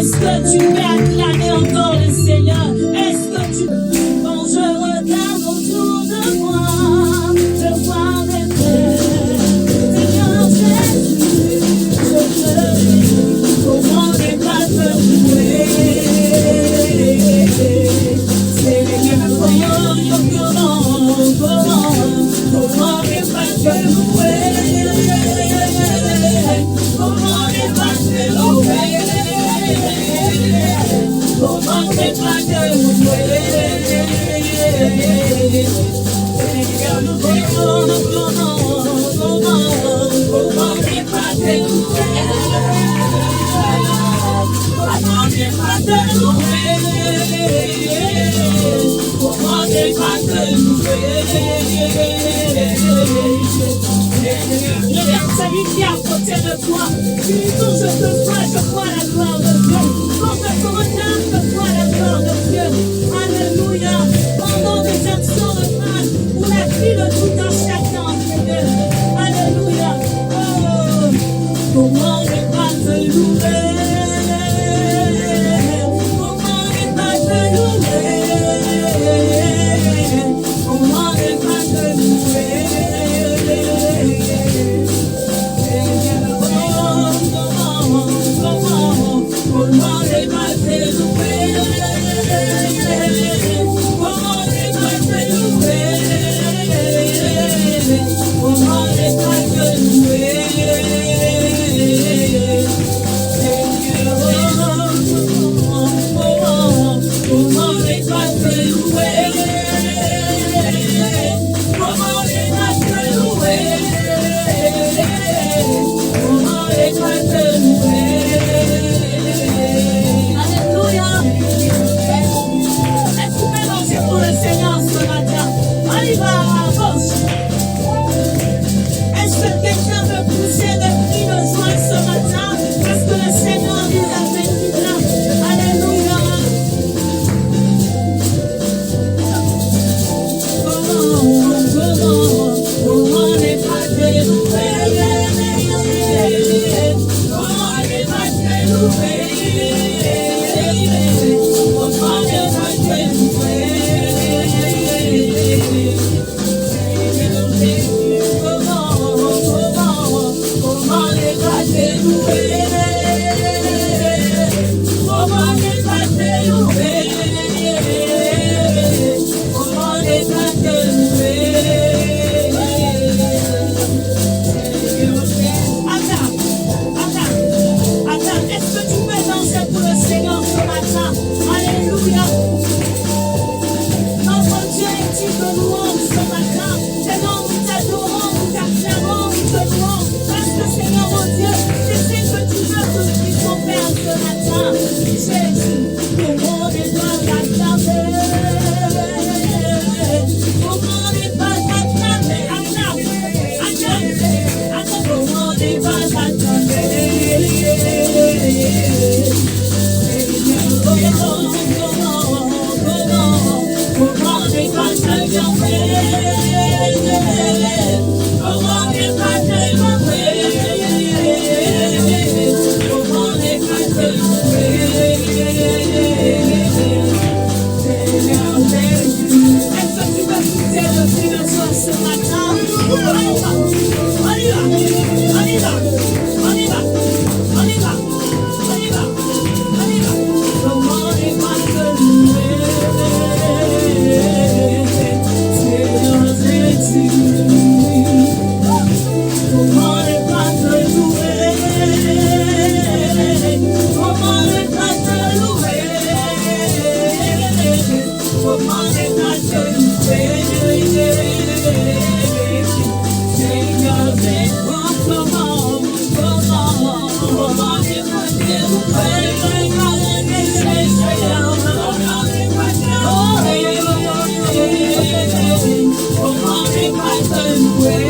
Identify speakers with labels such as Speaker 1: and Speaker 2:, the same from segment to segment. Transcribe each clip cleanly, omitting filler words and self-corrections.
Speaker 1: Est-ce que tu peux acclamer encore le Seigneur? Est-ce que tu... Quand je regarde autour de moi, je vois des frères. Seigneur Jésus, je te dis, comment ne pas te louer? Seigneur, comment ne pas te louer? Comment ne pas te louer? Comment ne pas te louer? Seigneur, nous voulons, comment ne pas te louer? Comment ne pas te louer? Comment ne pas te louer? Regarde celui qui est à côté de toi. Quand je te vois, je vois la gloire de Dieu. Quand je te regarde, je vois la gloire de Dieu. Alléluia. Pendant des actions de grâce, pour la vie de tout un chacun entre eux. Alléluia. Oh, comment ne pas te louer? Comment ne pas te louer? Comment ne pas te louer?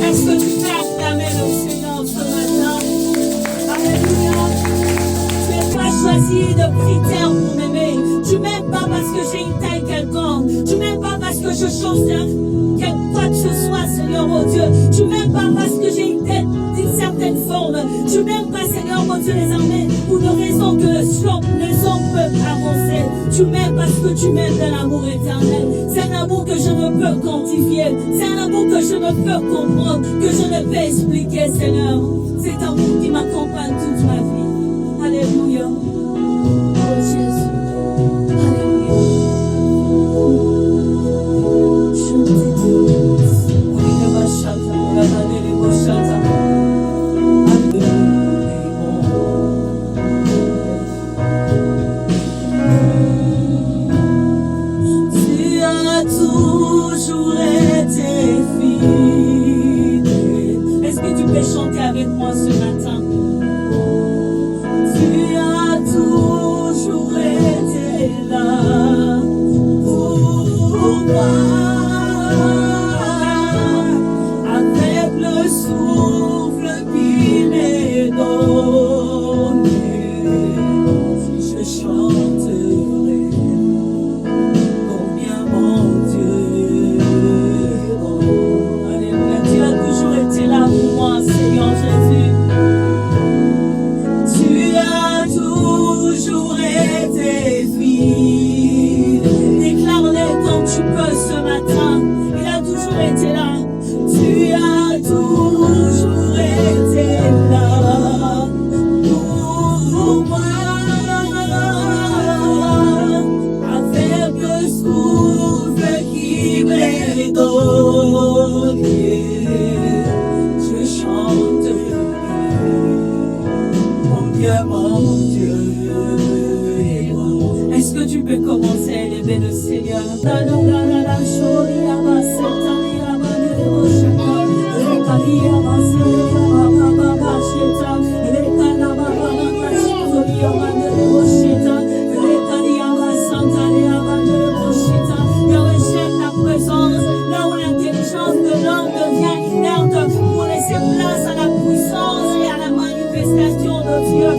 Speaker 1: Est-ce que tu peux acclamer le Seigneur ce matin? Alléluia. Tu n'es pas choisi de critères pour m'aimer. Tu m'aimes pas parce que j'ai une taille quelconque. Tu m'aimes pas parce que je change quoi que ce soit, Seigneur, oh Dieu. Tu m'aimes pas parce que j'ai une tête Tu m'aimes pas, Seigneur, mon Dieu, les armées, pour une raison que les hommes peuvent avancer. Tu m'aimes parce que tu m'aimes d'un amour éternel. C'est un amour que je ne peux quantifier. C'est un amour que je ne peux comprendre, que je ne peux expliquer, Seigneur. C'est un amour qui m'accompagne toute ma vie. Alléluia. Oh Jésus. Alléluia. Je t'écoute. Oui, le bachata, la vallée, les bachata. Tu as toujours été fidèle. Est-ce que tu peux chanter avec moi ce matin? Tu as toujours été là pour moi. Avec le souffle qui m'est donné, je chanterai combien mon Dieu est bon. Alléluia, tu as toujours été là pour moi, Seigneur Jésus. Tu as toujours été fidèle. Déclare-le comme tu peux ce matin. Il a toujours été là. Tu as toujours été là pour moi. Avec le souffle qui m'est donné, je chanterai combien mon Dieu est bon. Est-ce que tu peux commencer à élever le Seigneur? Là où l'intelligence de l'homme devient inerte pour laisser place à la puissance et à la manifestation de Dieu.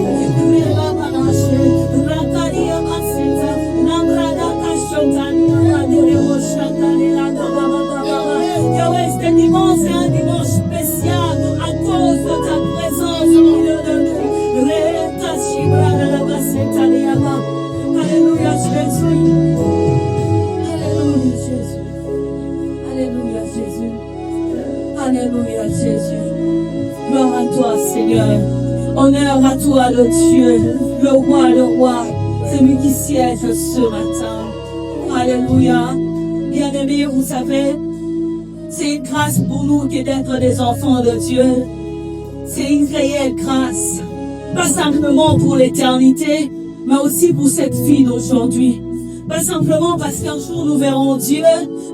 Speaker 1: Yahweh, c'est un dimanche spécial à cause de ta présence au milieu de nous. Alléluia Jésus. Alléluia Jésus. Alléluia Jésus. Alléluia Jésus. Gloire à toi Seigneur. Honneur à toi le Dieu, le roi, celui qui siège ce matin. Alléluia. Bien-aimés, vous savez, c'est une grâce pour nous qui est d'être des enfants de Dieu. C'est une réelle grâce. Pas simplement pour l'éternité, mais aussi pour cette vie d'aujourd'hui. Pas simplement parce qu'un jour nous verrons Dieu,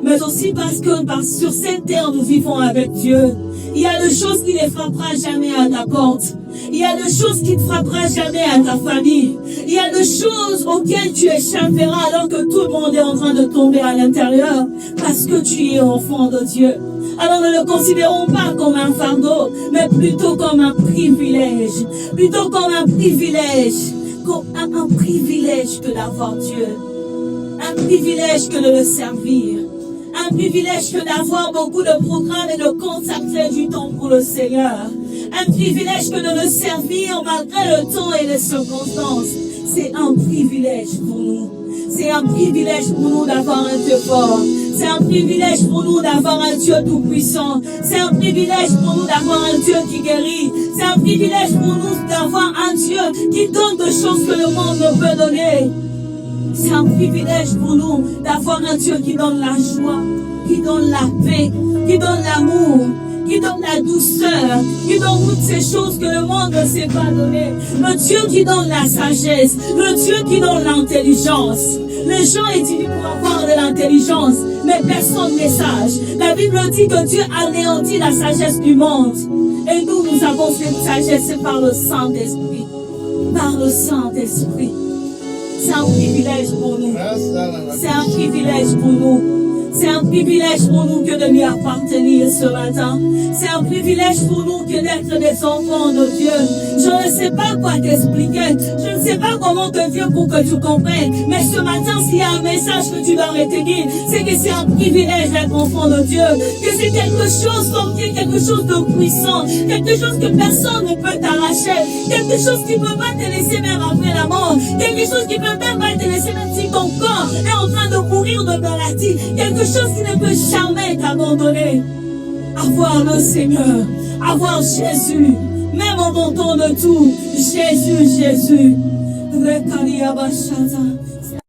Speaker 1: mais aussi parce que sur cette terre nous vivons avec Dieu. Il y a des choses qui ne frappera jamais à ta porte. Il y a des choses qui ne frappera jamais à ta famille. Il y a des choses auxquelles tu échapperas alors que tout le monde est en train de tomber à l'intérieur parce que tu es enfant de Dieu. Alors ne le considérons pas comme un fardeau, mais plutôt comme un privilège. Plutôt comme un privilège. Comme un privilège que d'avoir Dieu. Un privilège que de le servir. Un privilège que d'avoir beaucoup de programmes et de consacrer du temps pour le Seigneur. Un privilège que de le servir malgré le temps et les circonstances. C'est un privilège pour nous. C'est un privilège pour nous d'avoir un Dieu fort. C'est un privilège pour nous d'avoir un Dieu tout-puissant. C'est un privilège pour nous d'avoir un Dieu qui guérit. C'est un privilège pour nous d'avoir un Dieu qui donne des choses que le monde ne peut donner. C'est un privilège pour nous d'avoir un Dieu qui donne la joie, qui donne la paix, qui donne l'amour, qui donne la douceur, qui donne toutes ces choses que le monde ne sait pas donner. Le Dieu qui donne la sagesse, le Dieu qui donne l'intelligence. Les gens étudient pour avoir de l'intelligence, mais personne n'est sage. La Bible dit que Dieu anéantit la sagesse du monde. Et nous avons cette sagesse par le Saint-Esprit. Par le Saint-Esprit. C'est un privilège pour nous. C'est un privilège pour nous. C'est un privilège pour nous que de lui appartenir ce matin. C'est un privilège pour nous que d'être des enfants de Dieu. Je ne sais pas quoi t'expliquer. Je ne sais pas comment te dire pour que tu comprennes. Mais ce matin, s'il y a un message que tu dois retenir, c'est que c'est un privilège d'être enfant de Dieu. Que c'est quelque chose comme quelque chose de puissant. Quelque chose que personne ne peut t'arracher. Quelque chose qui ne peut pas te laisser même après la mort. Quelque chose qui ne peut même pas te laisser même si ton corps est en train de mourir de maladie. Quelque chose qui ne peut jamais t'abandonner. Avoir le Seigneur, avoir Jésus, même au bon temps de tout, Jésus, Jésus.